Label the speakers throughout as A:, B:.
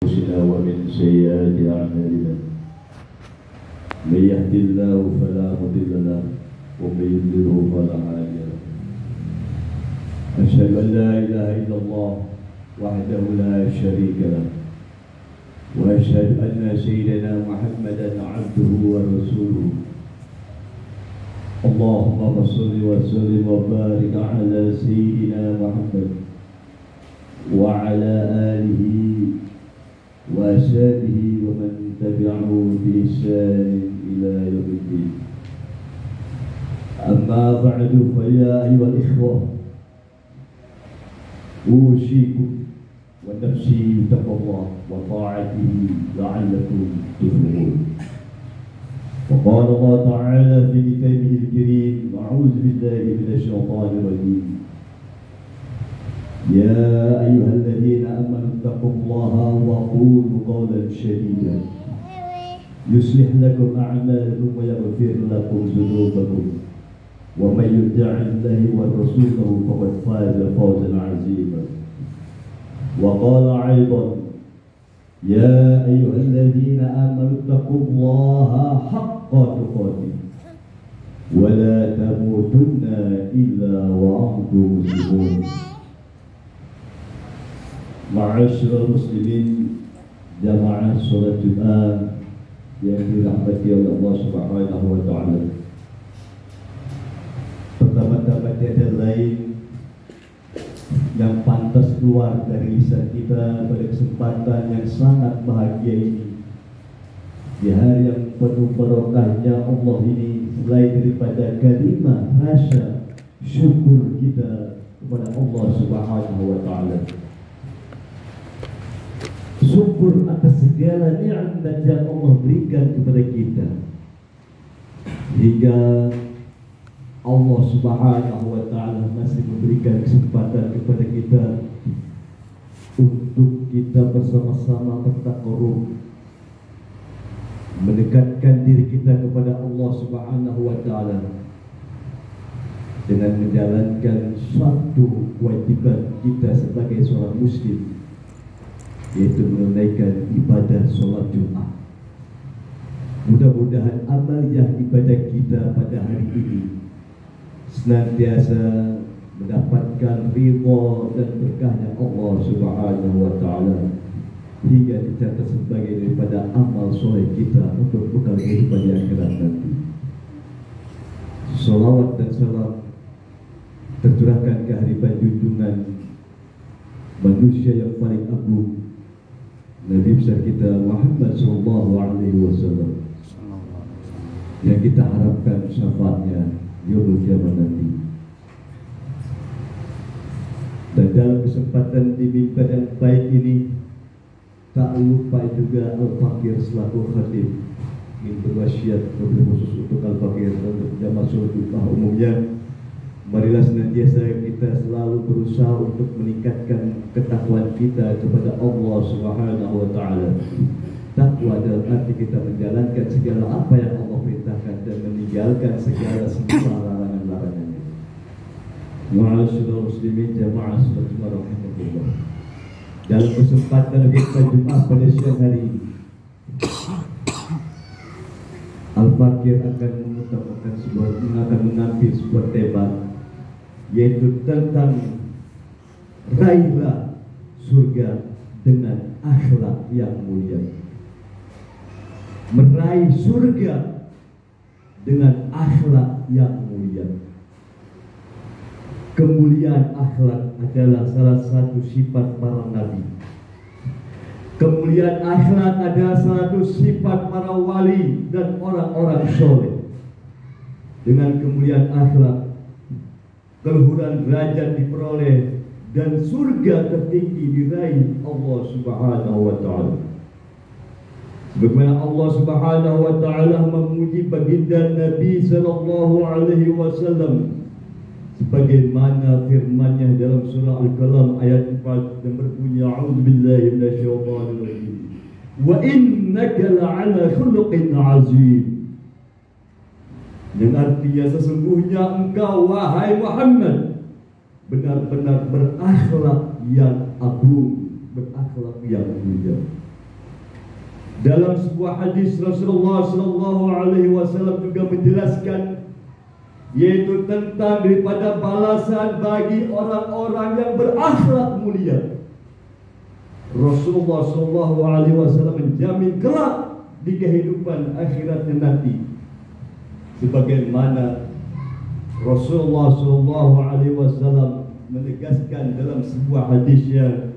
A: أنفسنا ومن سيئات أعمالنا من يهد الله فلا مضل له ومن يضلله فلا هادي له أشهد أن لا إله إلا الله وحده لا شريك له وأشهد أن سيدنا محمدا عبده ورسوله اللهم صل وسلم وبارك على سيدنا محمد وعلى آله وأصحابه ومن تبعه بإحسان إلى يوم الدين. أما بعد فيا أيها الإخوة أوصيكم ونفسي بتقوى الله وطاعته لعلكم تفلحون. وقال الله تعالى في كتابه الكريم أعوذ بالله من الشيطان الرجيم يا أيها الذين آمنوا اتقوا الله وقولوا قولا سديدا يصلح لكم أعمالكم ويغفر لكم ذنوبكم ومن يطع الله ورسوله فقد فاز فوزا عظيما. وقال أيضا يا أيها الذين آمنوا اتقوا الله حق تقاته ولا تموتن إلا وأنتم مسلمون. Ma'asyiral muslimin jamaah salat Jumat yang dirahmati oleh Allah Subhanahu wa taala. Pertama-tama tiada lain yang pantas keluar dari lisan kita pada kesempatan yang sangat bahagia ini, di hari yang penuh barokahnya Allah ini, selain daripada kalimah rasa syukur kita kepada Allah Subhanahu wa taala. Syukur atas segala nikmat yang Allah berikan kepada kita, hingga Allah Subhanahu wa taala masih memberikan kesempatan kepada kita untuk kita bersama-sama bertakarrub, mendekatkan diri kita kepada Allah Subhanahu wa taala dengan menjalankan suatu kewajiban kita sebagai seorang muslim, yaitu menunaikan ibadah sholat Jumat. Mudah-mudahan amaliyah ibadah kita pada hari ini senantiasa mendapatkan ridha dan berkahnya Allah Subhanahu wa taala, hingga dicatat sebagai daripada amal soleh kita untuk bekal kehidupan yang akhirat nanti. Salawat dan salam tercurahkan ke hadirat junjungan manusia yang paling agung, Nabi besar kita Muhammad sallallahu alaihi wasallam, yang kita harapkan syafaatnya yaumul kiamat nanti. Dan dalam kesempatan di mimbar yang baik ini, tak lupa juga Al-Fakir selaku khatib ingin berwasiat lebih khusus untuk Al-Fakir dan untuk jamaah sholat Jumat umumnya. Marilah senantiasa kita selalu berusaha untuk meningkatkan ketakwaan kita kepada Allah Subhanahu wa taala. Takwa dalam arti kita menjalankan segala apa yang Allah perintahkan dan meninggalkan segala larangan-larangannya. Ma'asyiral muslimin jamaah salat rahimahullah. Dalam kesempatan khutbah Jumat pada siang hari ini, Al-Fakir akan mengambil sebuah tema, yaitu tentang raihlah surga dengan akhlak yang mulia. Meraih surga dengan akhlak yang mulia. Kemuliaan akhlak adalah salah satu sifat para nabi. Kemuliaan akhlak adalah salah satu sifat para wali dan orang-orang soleh. Dengan kemuliaan akhlak, keluhuran derajat diperoleh dan surga tertinggi diraih Allah Subhanahu wa taala. Sebagaimana Allah Subhanahu wa taala memuji baginda Nabi sallallahu alaihi wasallam, sebagaimana firman-Nya dalam surah Al-Qalam ayat 4 yang berbunyi a'udzubillahi minasyaitonir rajim. Wa innaka la'ala khuluqin 'azim. Yang artinya sesungguhnya engkau wahai Muhammad benar-benar berakhlak yang agung, berakhlak yang mulia. Dalam sebuah hadis Rasulullah SAW juga menjelaskan, yaitu tentang daripada balasan bagi orang-orang yang berakhlak mulia. Rasulullah SAW menjamin kelak di kehidupan akhiratnya nanti, sebagaimana Rasulullah SAW menegaskan dalam sebuah hadisnya.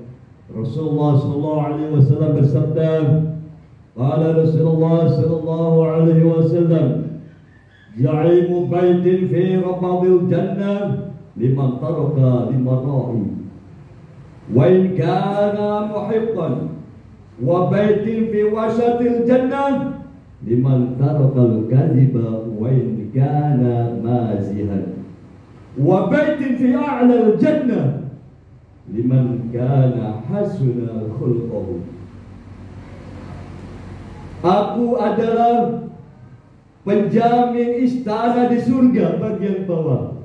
A: Rasulullah SAW bersabda, qala Rasulullah SAW, ja'imu baitin fi rabadil jannah liman taraka limara'i wa in kana muhiqqan, wa baitin fi wasatil jannah liman tarakal kadhiba wa in kana mazihan, wa baitin fi a'lal jannah liman kana hasuna khulquhu. Aku adalah penjamin istana di surga bagian bawah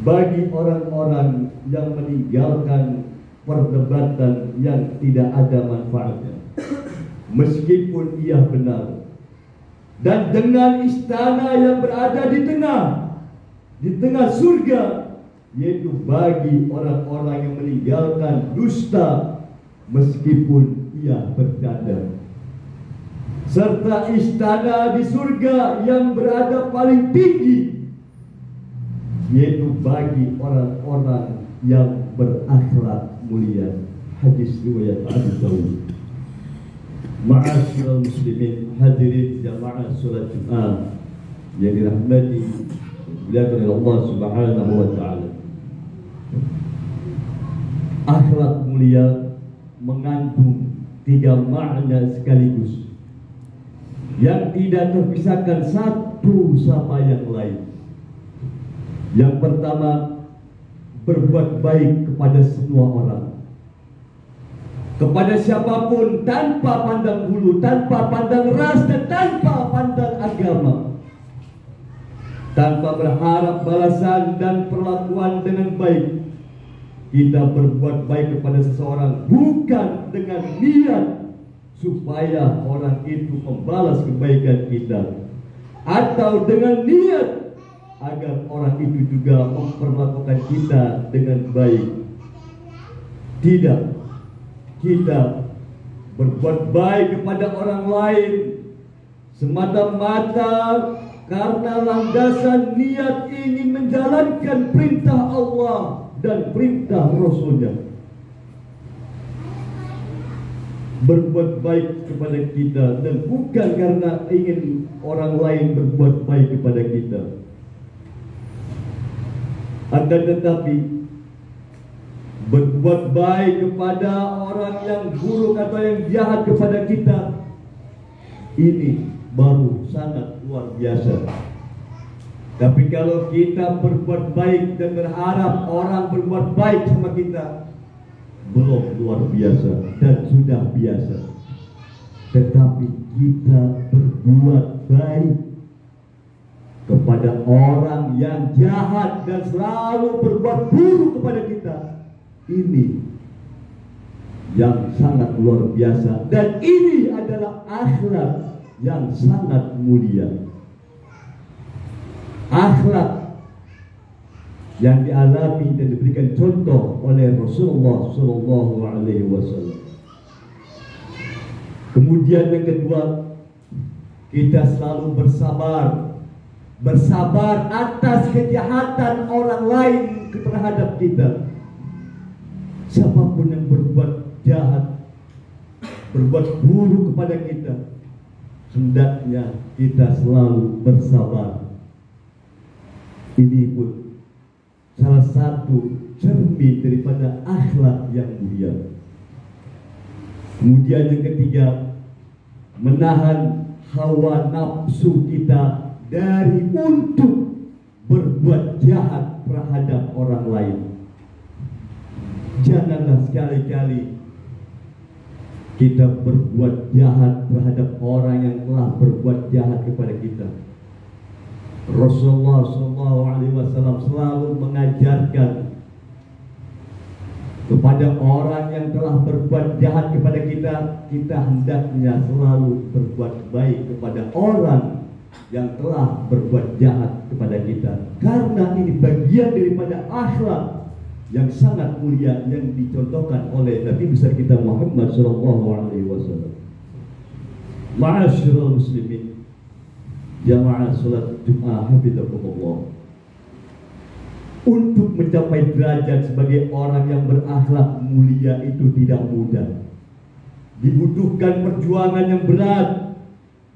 A: bagi orang-orang yang meninggalkan perdebatan yang tidak ada manfaatnya, meskipun ia benar, dan dengan istana yang berada di tengah surga, yaitu bagi orang-orang yang meninggalkan dusta meskipun ia bercanda, serta istana di surga yang berada paling tinggi, yaitu bagi orang-orang yang berakhlak mulia. Hadis riwayat Abu Dawud. Ma'asyiral muslimin, hadirin jamaah salat Jumat yang dirahmati oleh Allah Subhanahu wa taala. Akhlak mulia mengandung 3 makna sekaligus yang tidak terpisahkan satu sama yang lain. Yang pertama, berbuat baik kepada semua orang, kepada siapapun, tanpa pandang bulu, tanpa pandang ras, dan tanpa pandang agama, tanpa berharap balasan dan perlakuan dengan baik. Kita berbuat baik kepada seseorang bukan dengan niat supaya orang itu membalas kebaikan kita, atau dengan niat agar orang itu juga memperlakukan kita dengan baik. Tidak, kita berbuat baik kepada orang lain semata-mata karena landasan niat ingin menjalankan perintah Allah dan perintah Rasulnya. Berbuat baik kepada kita dan bukan karena ingin orang lain berbuat baik kepada kita. Akan tetapi berbuat baik kepada orang yang buruk atau yang jahat kepada kita, ini baru sangat luar biasa. Tapi kalau kita berbuat baik dan berharap orang berbuat baik sama kita, belum luar biasa dan sudah biasa. Tetapi kita berbuat baik kepada orang yang jahat dan selalu berbuat buruk kepada kita, ini yang sangat luar biasa, dan ini adalah akhlak yang sangat mulia. Akhlak yang dialami dan diberikan contoh oleh Rasulullah SAW. Kemudian yang kedua, kita selalu bersabar atas kejahatan orang lain terhadap kita. Siapapun yang berbuat jahat, berbuat buruk kepada kita, hendaknya kita selalu bersabar. Ini pun salah satu cermin daripada akhlak yang mulia. Kemudian yang ketiga, menahan hawa nafsu kita dari untuk berbuat jahat terhadap orang lain. Janganlah sekali-kali kita berbuat jahat terhadap orang yang telah berbuat jahat kepada kita. Rasulullah SAW selalu mengajarkan Kepada orang yang telah berbuat jahat kepada kita, kita hendaknya selalu berbuat baik kepada orang yang telah berbuat jahat kepada kita. Karena ini bagian daripada akhlak yang sangat mulia yang dicontohkan oleh Nabi besar kita Muhammad SAW. Ma'asyiral muslimin, jamaah salat Jumat hafizakumullah. Untuk mencapai derajat sebagai orang yang berakhlak mulia itu tidak mudah. Dibutuhkan perjuangan yang berat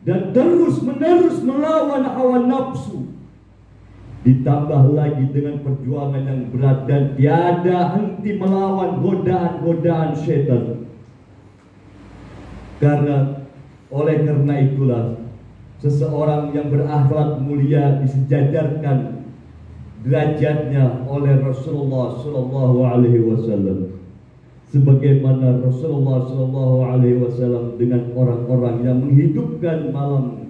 A: dan terus-menerus melawan hawa nafsu. Ditambah lagi dengan perjuangan yang berat dan tiada henti melawan godaan-godaan syaitan. Oleh karena itulah seseorang yang berakhlak mulia disejajarkan derajatnya oleh Rasulullah Sallallahu Alaihi Wasallam, sebagaimana Rasulullah Sallallahu Alaihi Wasallam dengan orang-orang yang menghidupkan malam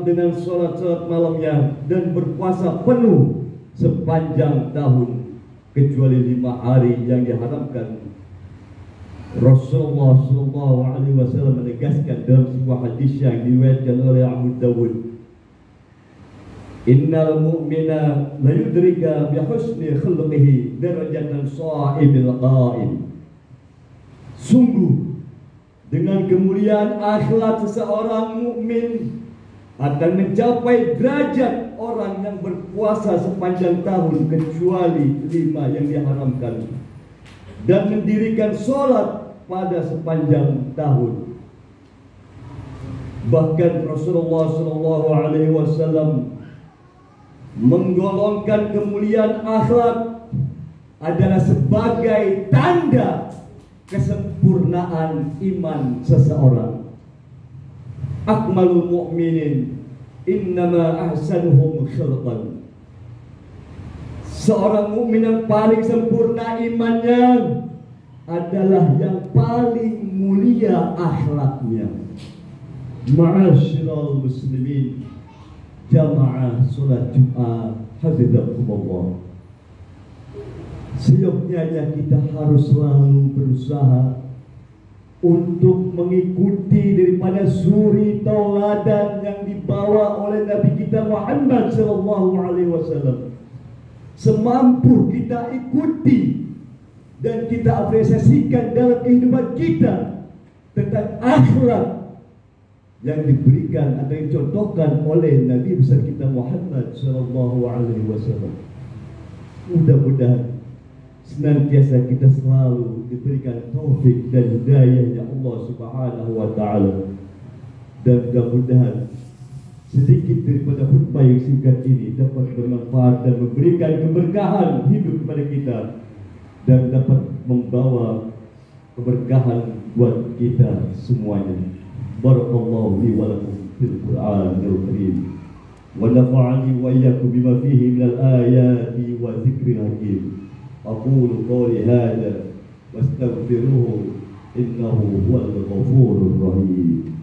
A: dengan sholat malamnya dan berpuasa penuh sepanjang tahun kecuali 5 hari yang diharamkan. Rasulullah Sallallahu Alaihi Wasallam menegaskan dalam sebuah hadis yang diriwayatkan oleh Abu Dawud, Innal mu'mina la yudrika bi husni khulqihi darajatan sha'ibil qa'im. Sungguh dengan kemuliaan akhlak seseorang mukmin akan mencapai derajat orang yang berpuasa sepanjang tahun kecuali 5 yang diharamkan dan mendirikan sholat pada sepanjang tahun. Bahkan Rasulullah Sallallahu Alaihi Wasallam menggolongkan kemuliaan akhlak adalah sebagai tanda kesempurnaan iman seseorang. Akmalul mu'minin innama ahsanuhum khulqan. Seorang mukmin yang paling sempurna imannya adalah yang paling mulia akhlaknya. Ma'asyiral muslimin, jamaah salat Jumat hafizakumullah. Seyogyanya kita harus selalu berusaha untuk mengikuti daripada suri tauladan yang dibawa oleh Nabi kita Muhammad sallallahu alaihi wasallam. Semampu kita ikuti dan kita apresiasikan dalam kehidupan kita tentang akhlak yang diberikan atau yang dicontohkan oleh Nabi besar kita Muhammad sallallahu alaihi wasallam. Mudah-mudahan senantiasa kita selalu diberikan taufik dan hidayahnya Allah Subhanahu wa taala, dan mudah-mudahan sedikit daripada khutbah yang singkat ini dapat bermanfaat dan memberikan keberkahan hidup kepada kita dan dapat membawa keberkahan buat kita semuanya. Barakallahu li wa lakum fil Qur'anil Karim wa nafa'ani wa iyyakum bima fihi minal ayati wa dzikril hakim. Aqulu qawli hadza wastaghfiruhu innahu huwal ghafurur rahim.